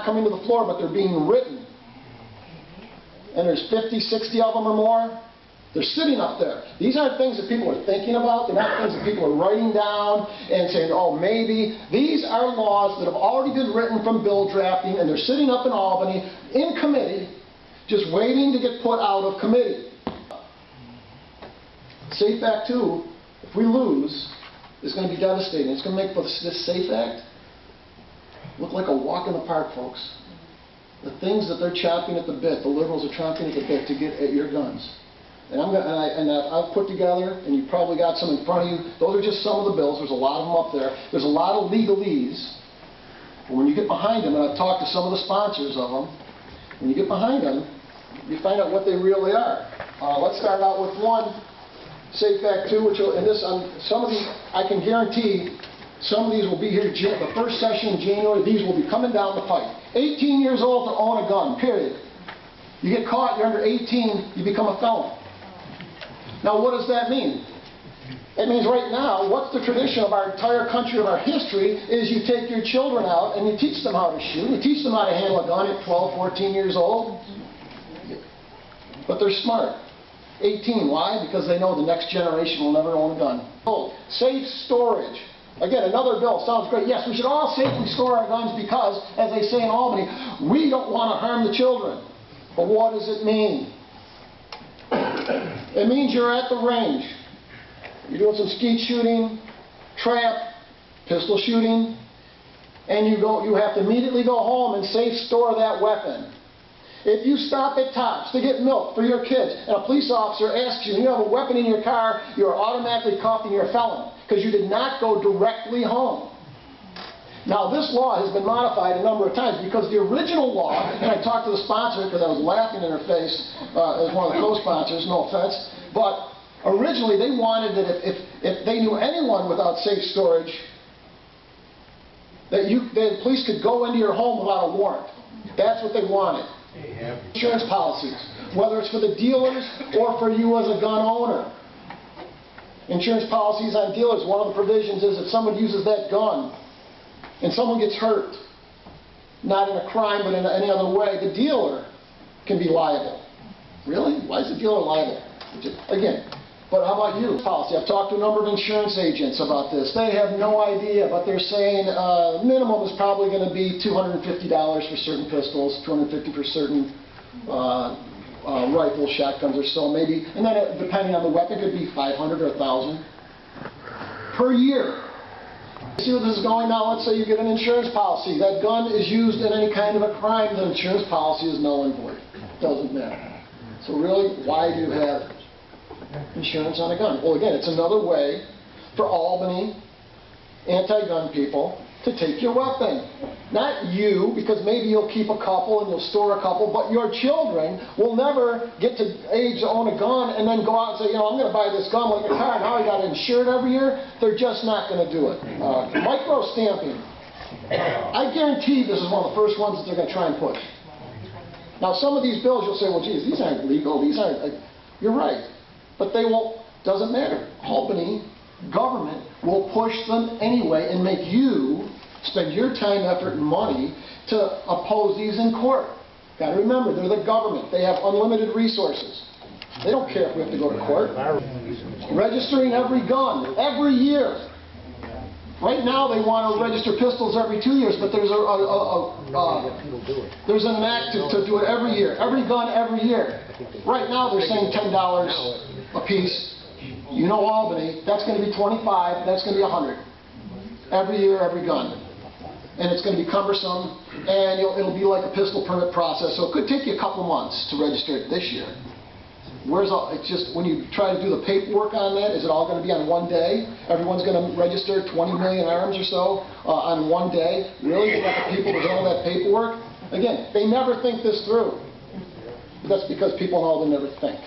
coming to the floor, but they're being written. And there's 50, 60 of them or more. They're sitting up there. These aren't things that people are thinking about. They're not things that people are writing down and saying, oh, maybe. These are laws that have already been written from bill drafting, and they're sitting up in Albany in committee, just waiting to get put out of committee. SAFE Act 2, if we lose, is going to be devastating. It's going to make this SAFE Act look like a walk in the park, folks. The things that they're chopping at the bit, the liberals are chopping at the bit to get at your guns. And I've put together, and you probably got some in front of you. Those are just some of the bills. There's a lot of them up there. There's a lot of legalese. But when you get behind them, and I've talked to some of the sponsors of them, when you get behind them, you find out what they really are. Let's start out with one, SAFE Act 2, which will, and this, some of these, I can guarantee, some of these will be here the first session in January. These will be coming down the pipe. 18 years old to own a gun, period. You get caught, you're under 18, you become a felon. Now, what does that mean? It means right now, what's the tradition of our entire country, of our history, is you take your children out and you teach them how to shoot. You teach them how to handle a gun at 12, 14 years old. But they're smart. 18. Why? Because they know the next generation will never own a gun. Safe storage. Again, another bill. Sounds great. Yes, we should all safely store our guns because, as they say in Albany, we don't want to harm the children. But what does it mean? It means you're at the range. You're doing some skeet shooting, trap, pistol shooting, and you have to immediately go home and safe store that weapon. If you stop at Tops to get milk for your kids, and a police officer asks you, and you have a weapon in your car, you are automatically cuffed and you're a felon, because you did not go directly home. Now, this law has been modified a number of times because the original law, and I talked to the sponsor because I was laughing in her face as one of the co-sponsors, no offense, but originally they wanted that if they knew anyone without safe storage, that the police could go into your home without a warrant. That's what they wanted. Insurance policies, whether it's for the dealers or for you as a gun owner. Insurance policies on dealers, one of the provisions is if someone uses that gun and someone gets hurt, not in a crime but in any other way, the dealer can be liable. Really? Why is the dealer liable? Again, but how about you? Policy. I've talked to a number of insurance agents about this. They have no idea, but they're saying minimum is probably going to be $250 for certain pistols, $250 for certain rifles, shotguns or so, maybe. And then depending on the weapon, it could be $500 or $1,000 per year. See where this is going now? Let's say you get an insurance policy. That gun is used in any kind of a crime. The insurance policy is null and void. Doesn't matter. So really, why do you have insurance on a gun? Well, again, it's another way for Albany anti-gun people to take your weapon. Not you, because maybe you'll keep a couple and you'll store a couple, but your children will never get to age to own a gun and then go out and say, you know, I'm going to buy this gun like a car, now I got to insure it every year. They're just not going to do it. Micro stamping. I guarantee this is one of the first ones that they're going to try and push. Now, some of these bills you'll say, well, geez, these aren't legal, these aren't, you're right. But they won't, doesn't matter. Albany government will push them anyway and make you spend your time, effort, and money to oppose these in court. Got to remember, they're the government. They have unlimited resources. They don't care if we have to go to court. Registering every gun, every year. Right now they want to register pistols every 2 years, but there's an act to do it every year. Every gun, every year. Right now they're saying $10 a piece. You know Albany, that's going to be $25, that's going to be $100. Every year, every gun. And it's going to be cumbersome, and it'll be like a pistol permit process, so it could take you a couple months to register it this year. It's just, when you try to do the paperwork on that, is it all going to be on one day? Everyone's going to register 20 million arms or so on one day? Really? You got the people to handle that paperwork? Again, they never think this through. But that's because people in Albany never think.